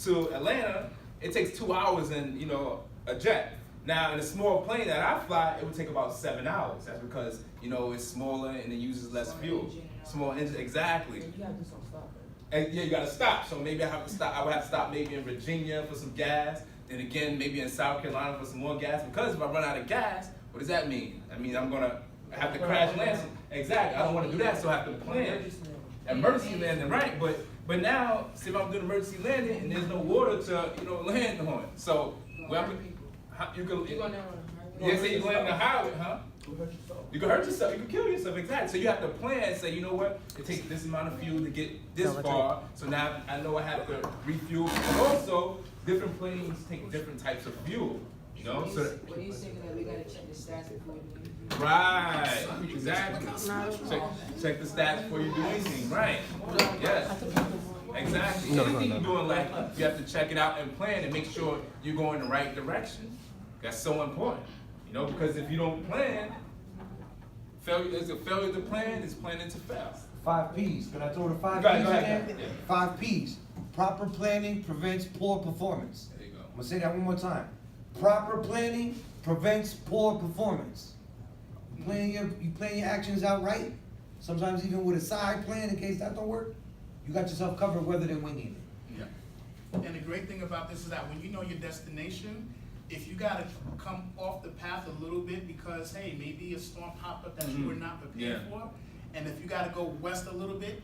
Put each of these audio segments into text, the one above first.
to Atlanta, it takes 2 hours in, you know, a jet. Now, in a small plane that I fly, it would take about 7 hours. That's because, you know, it's smaller and it uses less fuel. Small engine, exactly. You gotta do some stuff. And yeah, you gotta stop. So maybe I would have to stop maybe in Virginia for some gas. Then again, maybe in South Carolina for some more gas. Because if I run out of gas, what does that mean? I mean, I'm gonna have to crash land. Exactly. I don't want to do that, so I have to plan. Emergency landing, right? But now, see if I'm doing emergency landing and there's no water to, you know, land on. So you could. Yeah, say you're going on the highway, huh? You can hurt yourself. You can kill yourself. Exactly. So you have to plan and say, you know what? It takes this amount of fuel to get this far. So now I know I have to refuel. But also, different planes take different types of fuel. You know. So. What are you saying that we gotta check the stats before we do? Right. Exactly. Check the stats before you do anything. Right. Yes. Exactly. Anything you're doing, like you have to check it out and plan and make sure you're going the right direction. That's so important. You know, because if you don't plan, failure is a failure to plan is planning to fail. 5 P's. Can I throw the 5 Go P's ahead. in there? Yeah. 5 P's. Proper planning prevents poor performance. There you go. I'm gonna say that one more time. Proper planning prevents poor performance. You plan your actions out right. Sometimes even with a side plan in case that don't work, you got yourself covered weather than winging it. Yeah. And the great thing about this is that when you know your destination, if you gotta come off the path a little bit because, hey, maybe a storm popped up that you were not prepared for, and if you gotta go west a little bit,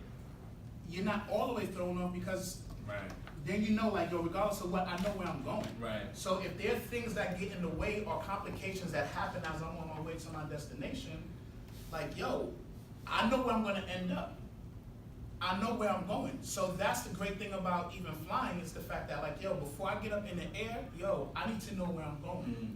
you're not all the way thrown off because then you know, like, yo, regardless of what, I know where I'm going. Right. So if there are things that get in the way or complications that happen as I'm on my way to my destination, like, yo, I know where I'm gonna end up. I know where I'm going. So that's the great thing about even flying is the fact that, like, yo, before I get up in the air, yo, I need to know where I'm going.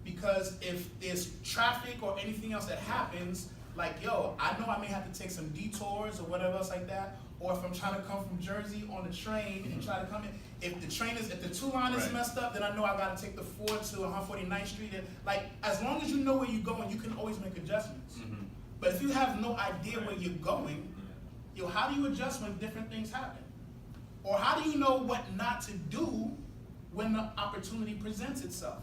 Because if there's traffic or anything else that happens, like, yo, I know I may have to take some detours or whatever else like that. Or if I'm trying to come from Jersey on the train and try to come in, if the 2 line is messed up, then I know I gotta take the 4 to 149th Street. And, like, as long as you know where you're going, you can always make adjustments. But if you have no idea where you're going, yo, how do you adjust when different things happen? Or how do you know what not to do when the opportunity presents itself?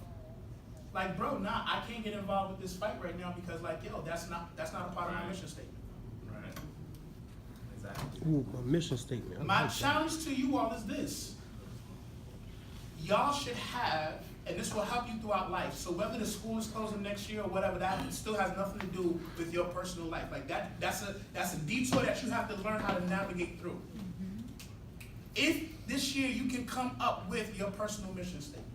Like, bro, nah, I can't get involved with this fight right now because, like, yo, that's not a part of my mission statement. Right. Exactly. Ooh, my mission statement. I My like that. challenge to you all is this. Y'all should have, and this will help you throughout life. So whether the school is closing next year or whatever, that still has nothing to do with your personal life. Like that's a detour that you have to learn how to navigate through. If this year you can come up with your personal mission statement.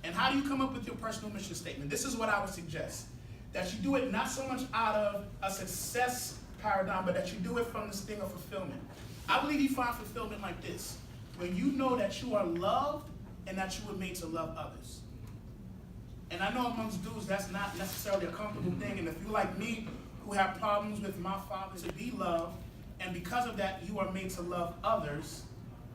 And how do you come up with your personal mission statement? This is what I would suggest. That you do it not so much out of a success paradigm, but that you do it from this thing of fulfillment. I believe you find fulfillment like this. When you know that you are loved and that you were made to love others. And I know amongst dudes that's not necessarily a comfortable thing, and if you're like me, who have problems with my father to be loved, and because of that you are made to love others,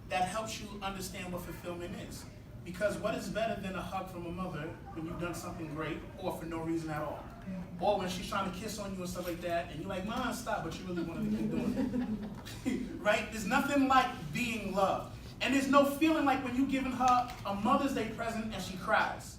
that helps you understand what fulfillment is. Because what is better than a hug from a mother when you've done something great or for no reason at all? Or when she's trying to kiss on you and stuff like that, and you're like, Mom, stop, but you really wanted to keep doing it. Right? There's nothing like being loved. And there's no feeling like when you're giving her a Mother's Day present and she cries.